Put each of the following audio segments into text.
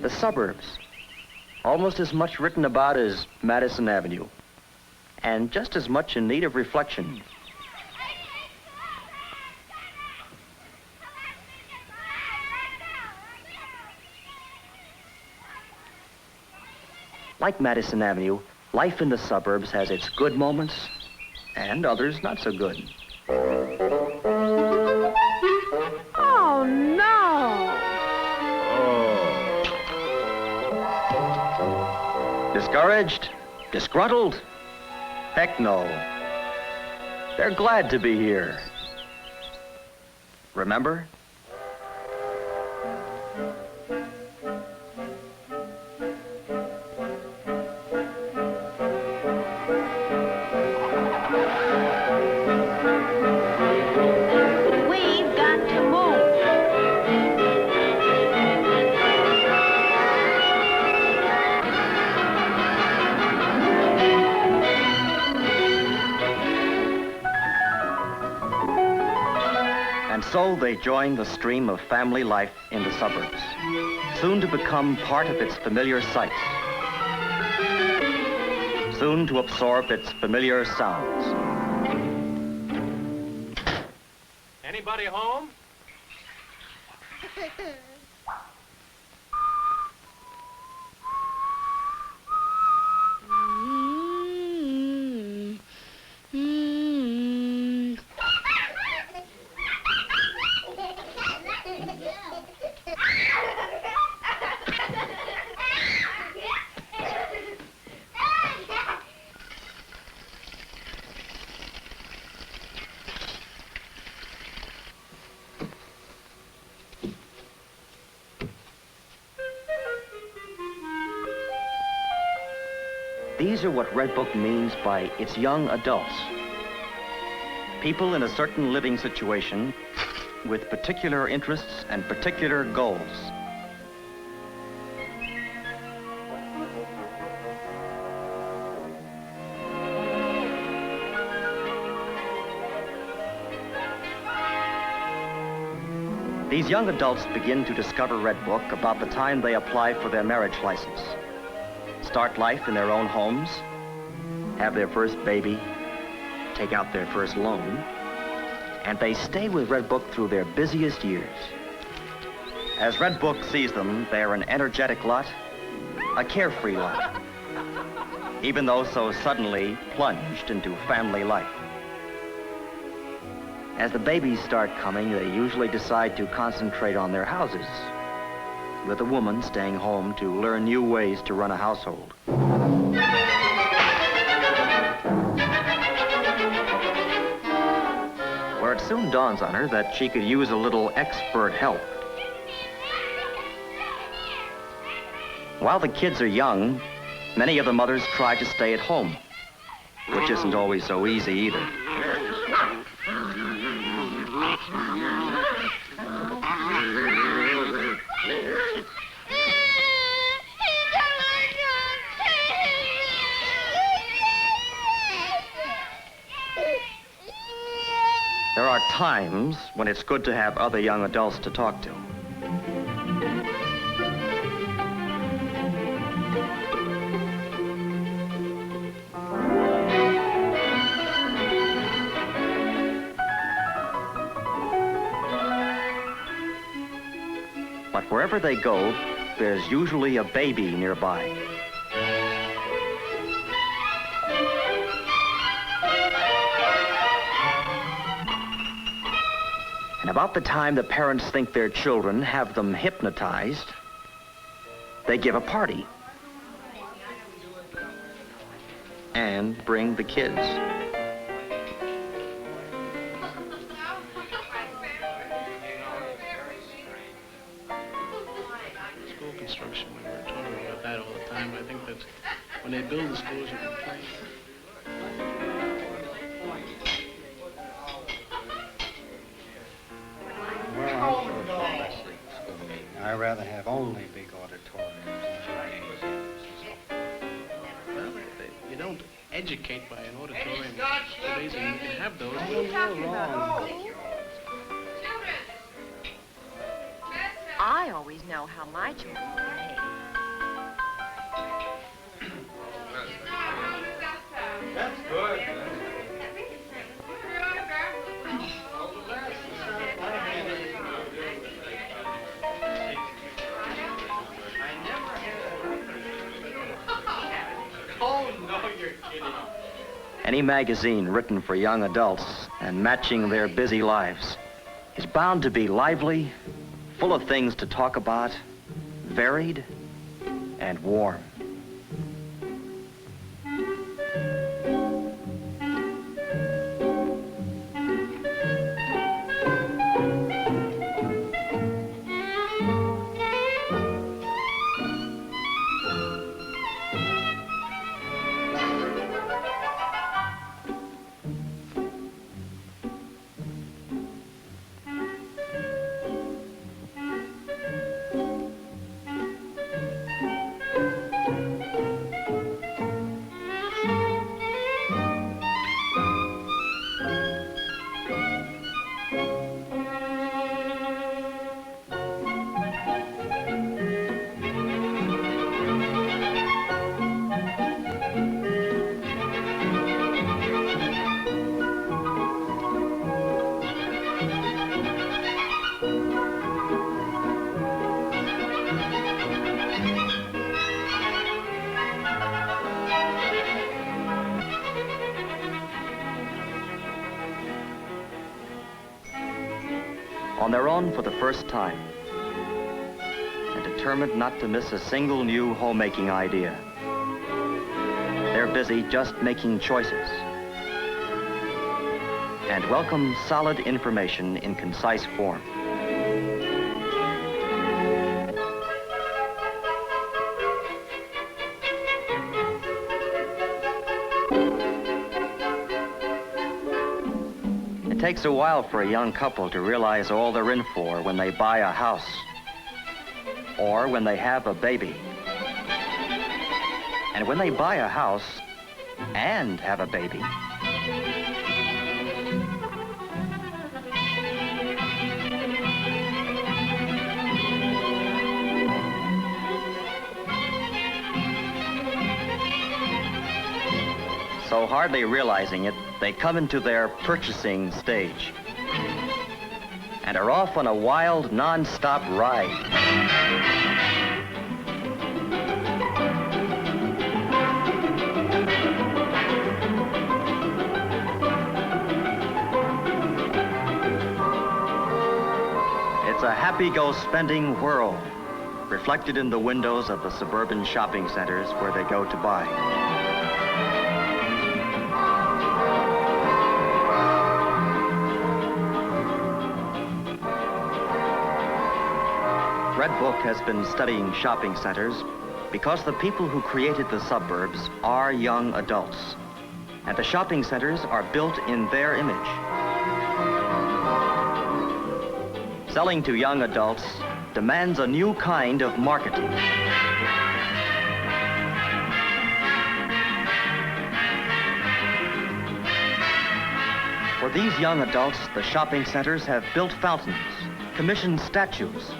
The suburbs. Almost as much written about as Madison Avenue. And just as much in need of reflection. Like Madison Avenue, life in the suburbs has its good moments and others not so good. Oh, no! Oh. Discouraged? Disgruntled? Heck no. They're glad to be here. Remember? So they join the stream of family life in the suburbs, soon to become part of its familiar sights, soon to absorb its familiar sounds. Anybody home? These are what Redbook means by its young adults. People in a certain living situation with particular interests and particular goals. These young adults begin to discover Redbook about the time they apply for their marriage license. Start life in their own homes, have their first baby, take out their first loan, and they stay with Redbook through their busiest years. As Redbook sees them, they're an energetic lot, a carefree lot, even though so suddenly plunged into family life. As the babies start coming, they usually decide to concentrate on their houses, with a woman staying home to learn new ways to run a household. Where it soon dawns on her that she could use a little expert help. While the kids are young, many of the mothers try to stay at home, which isn't always so easy either. There are times when it's good to have other young adults to talk to. But wherever they go, there's usually a baby nearby. And about the time the parents think their children have them hypnotized, they give a party and bring the kids. School construction, we were talking about that all the time. I think that when they build the schools, you can play. I'd rather have only big auditoriums and gymnasiums. Well, you don't educate by an auditorium. Today's, and you can have those. I always know how my children behave. Oh, no, you're kidding. Any magazine written for young adults and matching their busy lives is bound to be lively, full of things to talk about, varied, and warm. On their own for the first time, and determined not to miss a single new homemaking idea. They're busy just making choices and welcome solid information in concise form. It takes a while for a young couple to realize all they're in for when they buy a house or when they have a baby. And when they buy a house and have a baby, so hardly realizing it, they come into their purchasing stage and are off on a wild, non-stop ride. It's a happy-go-spending whirl, reflected in the windows of the suburban shopping centers where they go to buy. Redbook has been studying shopping centers because the people who created the suburbs are young adults, and the shopping centers are built in their image. Selling to young adults demands a new kind of marketing. For these young adults, the shopping centers have built fountains, commissioned statues,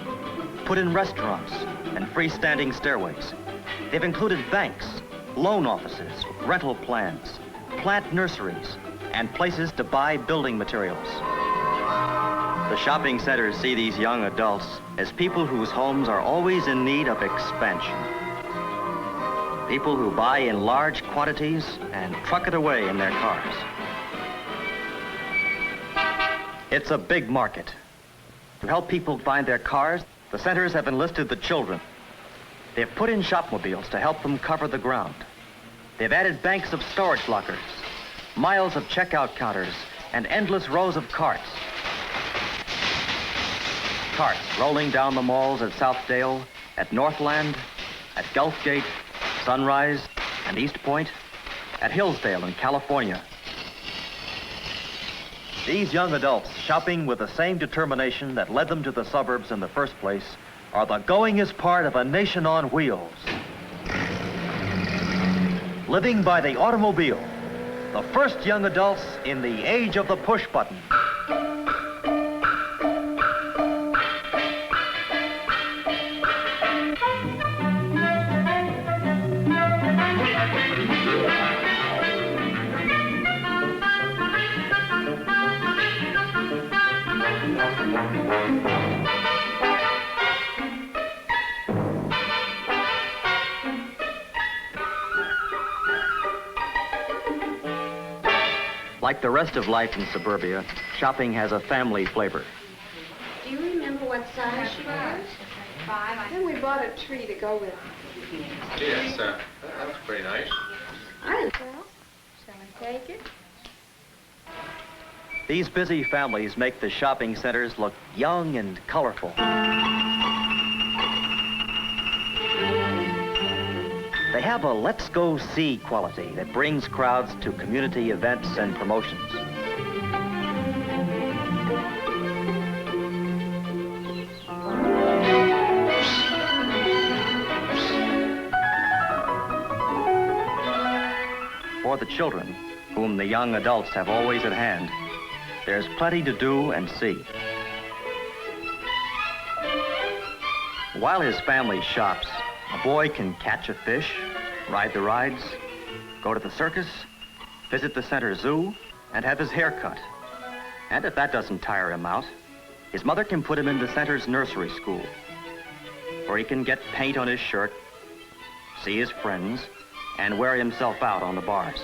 put in restaurants and freestanding stairways. They've included banks, loan offices, rental plans, plant nurseries, and places to buy building materials. The shopping centers see these young adults as people whose homes are always in need of expansion. People who buy in large quantities and truck it away in their cars. It's a big market. To help people find their cars, the centers have enlisted the children. They've put in shopmobiles to help them cover the ground. They've added banks of storage lockers, miles of checkout counters, and endless rows of carts. Carts rolling down the malls at Southdale, at Northland, at Gulfgate, Sunrise, and East Point, at Hillsdale in California. These young adults, shopping with the same determination that led them to the suburbs in the first place, are the goingest part of a nation on wheels. Living by the automobile, the first young adults in the age of the push button. Like the rest of life in suburbia, shopping has a family flavor. Do you remember what size she was? 5. Then we bought a tree to go with it. Yes, that looks pretty nice. Well, shall I take it? These busy families make the shopping centers look young and colorful. They have a let's go see quality that brings crowds to community events and promotions. For the children, whom the young adults have always at hand, there's plenty to do and see. While his family shops, a boy can catch a fish, ride the rides, go to the circus, visit the center zoo, and have his hair cut. And if that doesn't tire him out, his mother can put him in the center's nursery school, where he can get paint on his shirt, see his friends, and wear himself out on the bars.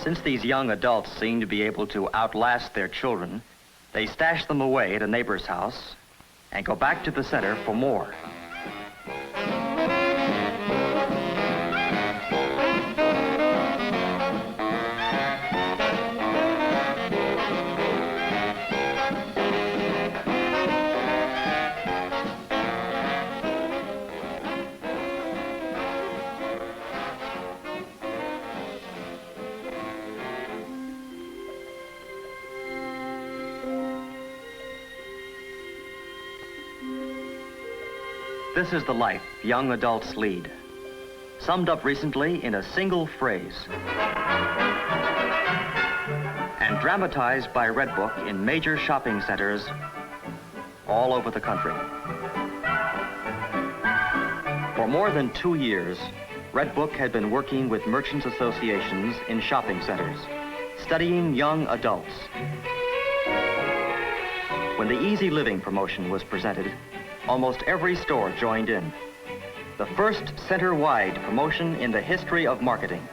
Since these young adults seem to be able to outlast their children, they stash them away at a neighbor's house and go back to the center for more. This is the life young adults lead, summed up recently in a single phrase, and dramatized by Redbook in major shopping centers all over the country. For more than 2 years, Redbook had been working with merchants' associations in shopping centers, studying young adults. When the Easy Living promotion was presented, almost every store joined in. The first center-wide promotion in the history of marketing.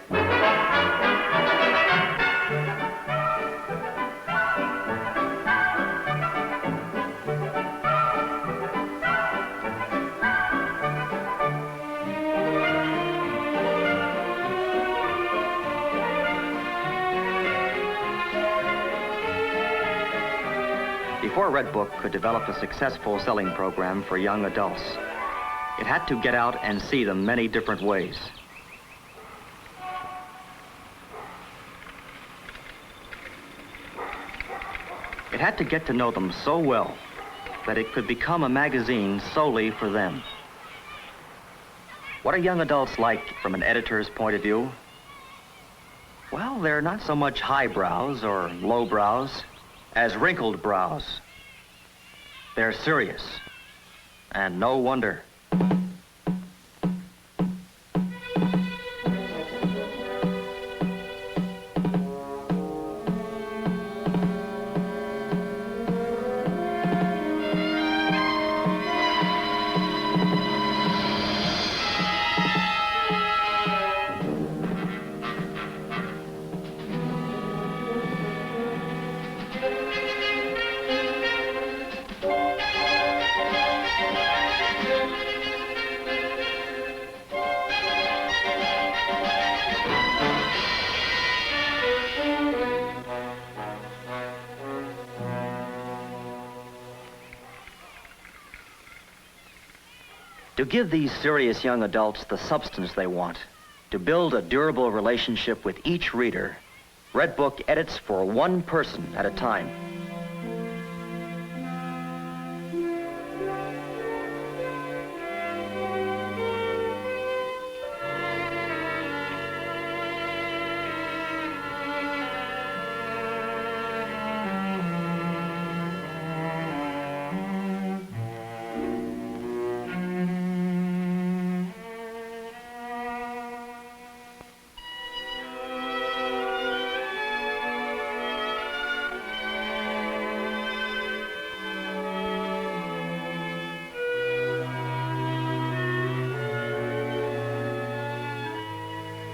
Before Redbook could develop a successful selling program for young adults, it had to get out and see them many different ways. It had to get to know them so well that it could become a magazine solely for them. What are young adults like from an editor's point of view? Well, they're not so much highbrows or lowbrows as wrinkled brows. They're serious, and no wonder. To give these serious young adults the substance they want, to build a durable relationship with each reader, Redbook edits for one person at a time.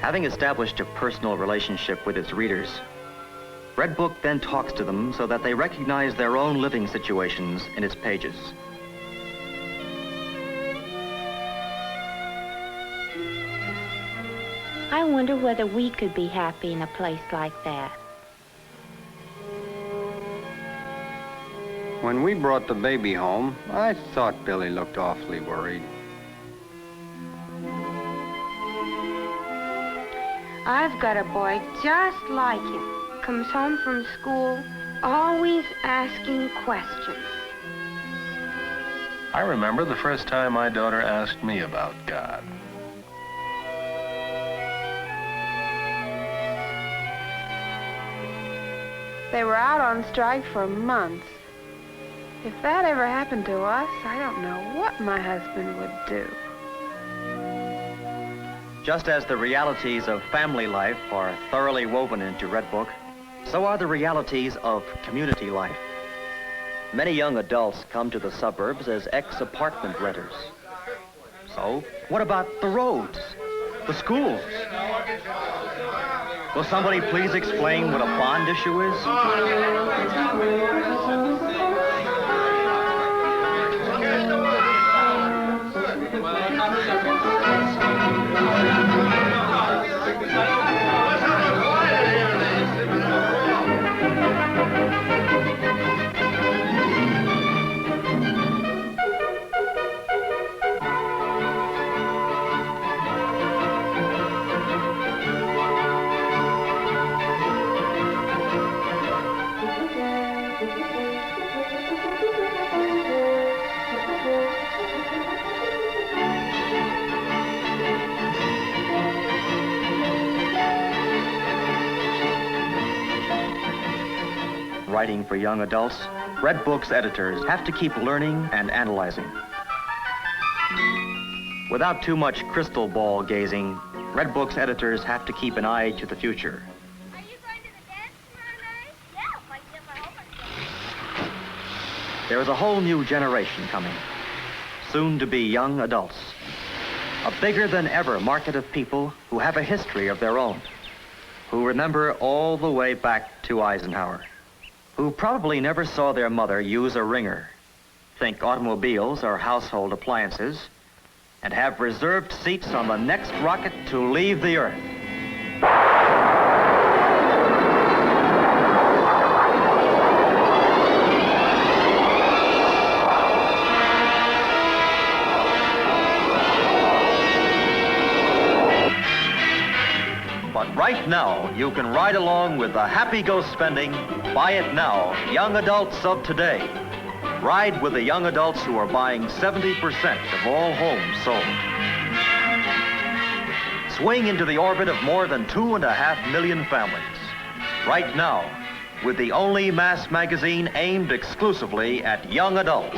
Having established a personal relationship with its readers, Redbook then talks to them so that they recognize their own living situations in its pages. I wonder whether we could be happy in a place like that. When we brought the baby home, I thought Billy looked awfully worried. I've got a boy just like him. Comes home from school, always asking questions. I remember the first time my daughter asked me about God. They were out on strike for months. If that ever happened to us, I don't know what my husband would do. Just as the realities of family life are thoroughly woven into Redbook, so are the realities of community life. Many young adults come to the suburbs as ex-apartment renters. So, what about the roads, the schools? Will somebody please explain what a bond issue is? Writing for young adults, Redbook's editors have to keep learning and analyzing. Without too much crystal ball gazing, Redbook's editors have to keep an eye to the future. Are you going to the dance tomorrow night? Yeah, like if I hope so. There is a whole new generation coming, soon to be young adults. A bigger than ever market of people who have a history of their own, who remember all the way back to Eisenhower, who probably never saw their mother use a wringer, think automobiles or household appliances, and have reserved seats on the next rocket to leave the Earth. But right now, you can ride along with the happy go spending, buy it now, young adults of today. Ride with the young adults who are buying 70% of all homes sold. Swing into the orbit of more than 2.5 million families. Right now, with the only mass magazine aimed exclusively at young adults.